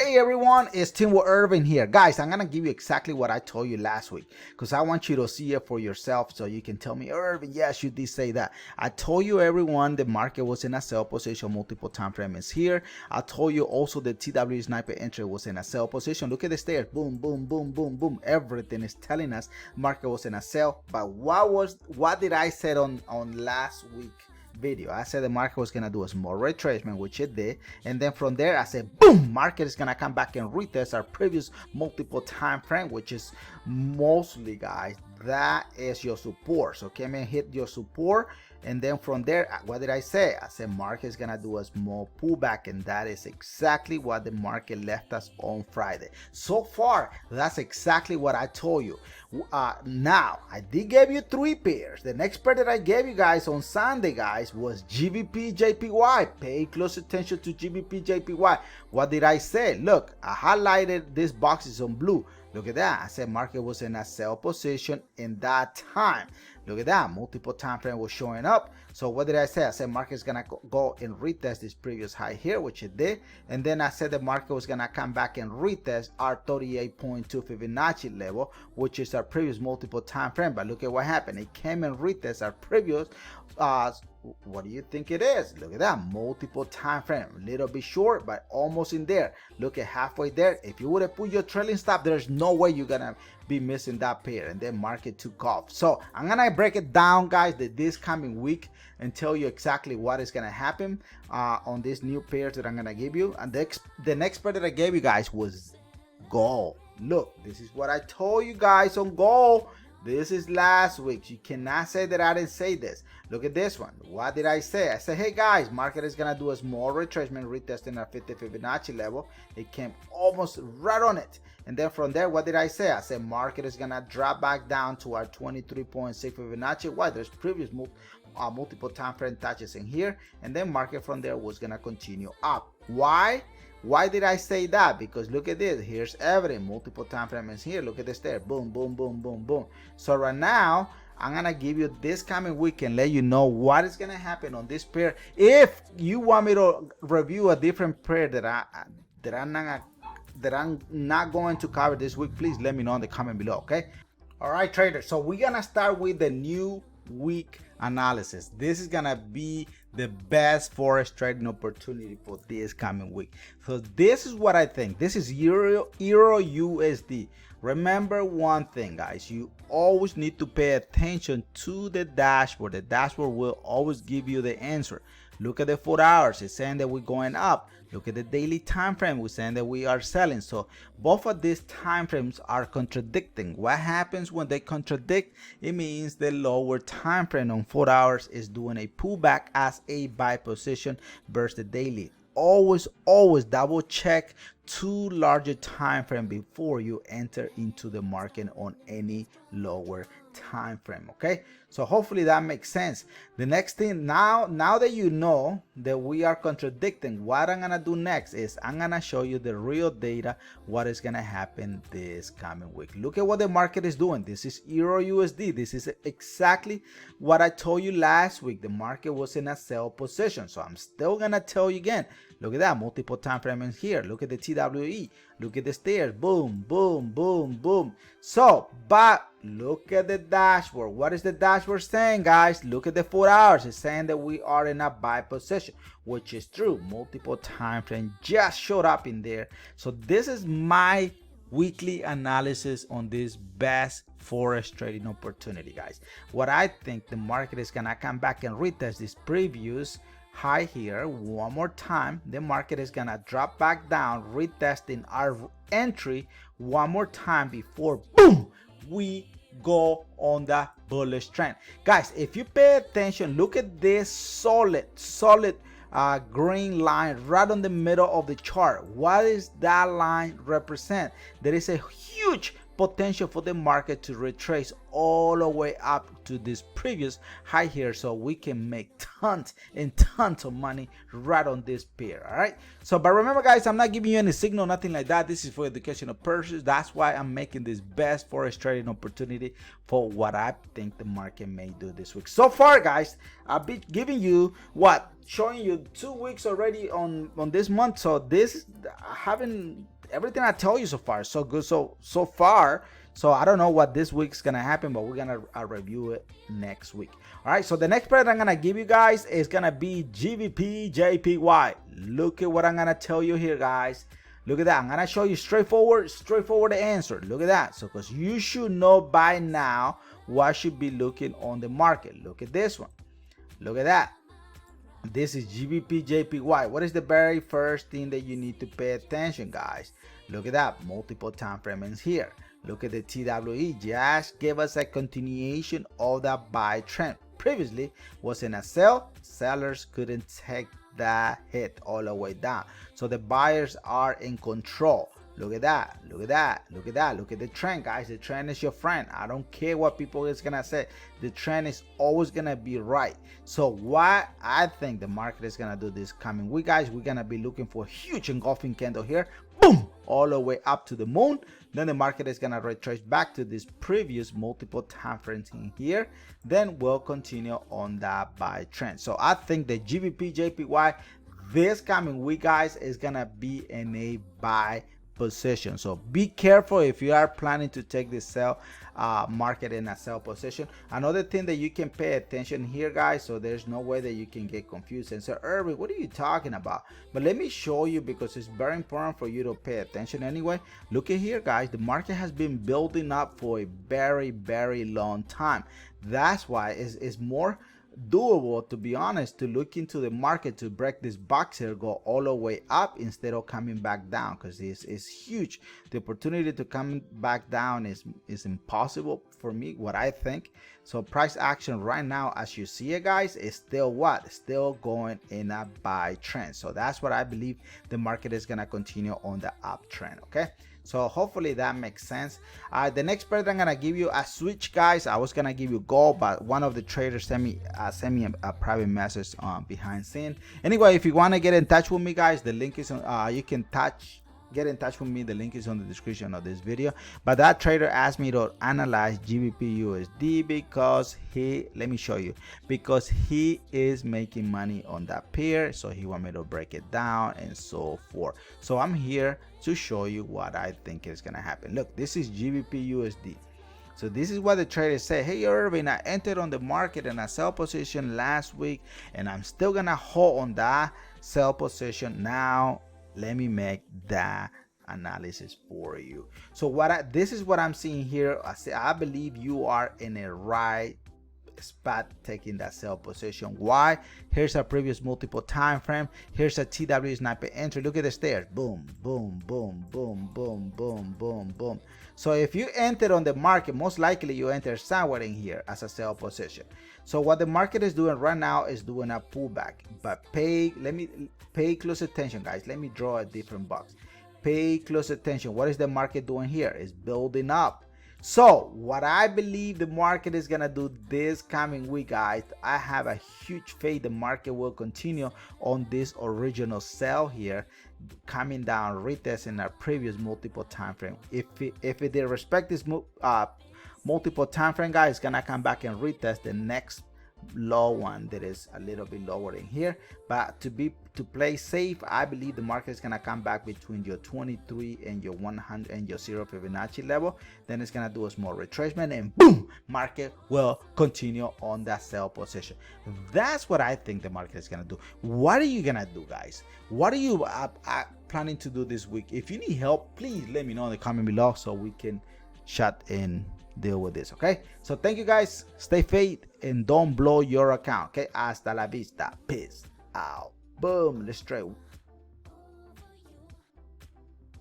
Hey everyone, it's Tim with Irving here. Guys, I'm gonna give you exactly what I told you last week because I want you to see it for yourself so you can tell me, Irving, yes, you did say that. I told you everyone the market was in a sell position, multiple time frames here. I told you also the TW sniper entry was in a sell position. Look at the stairs, boom, boom, boom, boom, boom. Everything is telling us market was in a sell. But what did I say on last week video? I said the market was gonna do a small retracement, which it did, and then from there I said boom, market is gonna come back and retest our previous multiple time frame, which is mostly, guys, that is your support. So came and hit your support, and then from there, what did I say? I said market is gonna do a small pullback, and that is exactly what the market left us on Friday. So far, that's exactly what I told you. Now I did give you three pairs. The next pair that I gave you guys on Sunday, guys, was GBP JPY. Pay close attention to GBP JPY. What did I say? Look, I highlighted these boxes on blue. Look at that. I said market was in a sell position in that time. Look at that. Multiple time frame was showing up. So what did I say? I said market's gonna go and retest this previous high here, which it did. And then I said the market was gonna come back and retest our 38.2 Fibonacci level, which is our previous multiple time frame. But look at what happened. It came and retest our previous what do you think it is? Look at that, multiple time frame, a little bit short but almost in there. Look at halfway there. If you would have put your trailing stop, there's no way you're gonna be missing that pair, and then market took off. So I'm gonna break it down, guys, this coming week and tell you exactly what is gonna happen on these new pairs that I'm gonna give you. And the next pair that I gave you guys was gold. Look, this is what I told you guys on gold. This is last week. You cannot say that I didn't say this. Look at this one. What did I say? I said, hey guys, market is gonna do a small retracement, retesting our 50 Fibonacci level. It came almost right on it. And then from there, what did I say? I said market is gonna drop back down to our 23.6 Fibonacci. Why? There's previous multiple time frame touches in here, and then market from there was gonna continue up. Why? Why did I say that? Because look at this. Here's evidence. Multiple time frames here. Look at this there. Boom, boom, boom, boom, boom. So right now, I'm gonna give you this coming week and let you know what is gonna happen on this pair. If you want me to review a different pair that I'm not going to cover this week, please let me know in the comment below. Okay. All right, traders. So we're gonna start with the new week analysis. This is gonna be the best forex trading opportunity for this coming week. So this is what I think. This is Euro USD. Remember one thing, guys, you always need to pay attention to the dashboard. The dashboard will always give you the answer. Look at the 4 hours, it's saying that we're going up. Look at the daily time frame, we're saying that we are selling. So both of these time frames are contradicting. What happens when they contradict? It means the lower time frame on 4 hours is doing a pullback as a buy position versus the daily. Always double check two larger time frame before you enter into the market on any lower time frame. Okay, so hopefully that makes sense. The next thing, now that you know that we are contradicting, what I'm gonna do next is I'm gonna show you the real data, what is gonna happen this coming week. Look at what the market is doing. This is Euro USD. This is exactly what I told you last week. The market was in a sell position, so I'm still gonna tell you again. Look at that, multiple time frames here. Look at the TWE. Look at the stairs. Boom, boom, boom, boom. So, but look at the dashboard. What is the dashboard saying, guys? Look at the 4 hours. It's saying that we are in a buy position, which is true. Multiple time frame just showed up in there. So this is my weekly analysis on this best forex trading opportunity, guys. What I think the market is gonna come back and retest this previous high here one more time. The market is gonna drop back down, retesting our entry one more time before boom, we go on the bullish trend. Guys, if you pay attention, look at this solid green line right on the middle of the chart. What does that line represent? There is a huge potential for the market to retrace all the way up to this previous high here, so we can make tons and tons of money right on this pair. All right, so but remember, guys, I'm not giving you any signal, nothing like that. This is for educational purposes. That's why I'm making this best forex trading opportunity for what I think the market may do this week. So far, guys, I've been giving you showing you 2 weeks already on this month. So this, I haven't everything I tell you so far is so good so far. So I don't know what this week's gonna happen, but we're gonna review it next week. All right, so the next pair that I'm gonna give you guys is gonna be GBP JPY. Look at what I'm gonna tell you here, guys. Look at that. I'm gonna show you straightforward answer. Look at that. So because you should know by now what should be looking on the market. Look at this one. Look at that. This is GBP JPY. What is the very first thing that you need to pay attention, guys? Look at that. Multiple time frames here. Look at the TWE. Just give us a continuation of that buy trend. Previously was in a sell. Sellers couldn't take that hit all the way down. So the buyers are in control. Look at that. Look at that. Look at that. Look at the trend, guys. The trend is your friend. I don't care what people is gonna say. The trend is always gonna be right. So what I think the market is gonna do this coming week, guys, we're gonna be looking for a huge engulfing candle here. Boom! All the way up to the moon. Then the market is gonna retrace back to this previous multiple time frames in here. Then we'll continue on that buy trend. So I think the GBP JPY this coming week, guys, is gonna be in a buy position. So be careful if you are planning to take the sell market in a sell position. Another thing that you can pay attention here, guys, so there's no way that you can get confused and say, Irving, what are you talking about? But let me show you, because it's very important for you to pay attention anyway. Look at here, guys. The market has been building up for a very, very long time. That's why it's more doable, to be honest, to look into the market to break this box here, go all the way up instead of coming back down, because this is huge. The opportunity to come back down is impossible for me, what I think. So price action right now, as you see it, guys, is still what? Still going in a buy trend. So that's what I believe the market is going to continue on the uptrend. Okay, so hopefully that makes sense. The next pair that I'm gonna give you a switch, guys. I was gonna give you gold, but one of the traders sent me a private message behind scene. Anyway, if you want to get in touch with me, guys, the link is on. You can get in touch with me. The link is on the description of this video. But that trader asked me to analyze GBP USD because let me show you, because he is making money on that pair, so he want me to break it down and so forth. So I'm here to show you what I think is gonna happen. Look, this is GBP USD. So this is what the trader said. Hey Irving, I entered on the market in a sell position last week, and I'm still gonna hold on that sell position. Now let me make that analysis for you. So this is what I'm seeing here. I believe you are in a right spot taking that sell position. Why? Here's a previous multiple time frame. Here's a TW sniper entry. Look at the stairs. Boom, boom, boom, boom, boom, boom, boom, boom. So if you enter on the market, most likely you enter somewhere in here as a sell position. So what the market is doing right now is doing a pullback. But let me pay close attention, guys. Let me draw a different box. Pay close attention. What is the market doing here? It's building up. So what I believe the market is gonna do this coming week, guys, I have a huge faith the market will continue on this original sell here, coming down, retesting our previous multiple time frame. If they respect this multiple time frame, guys, it's gonna come back and retest the next low one that is a little bit lower in here. But to play safe, I believe the market is gonna come back between your 23 and your 100 and your 0 Fibonacci level. Then it's gonna do a small retracement, and boom, market will continue on that sell position. That's what I think the market is gonna do. What are you gonna do, guys? What are you planning to do this week? If you need help, please let me know in the comment below so we can chat and deal with this. Okay, so thank you, guys. Stay faith and don't blow your account. Okay, hasta la vista. Peace out. Boom. Let's trade.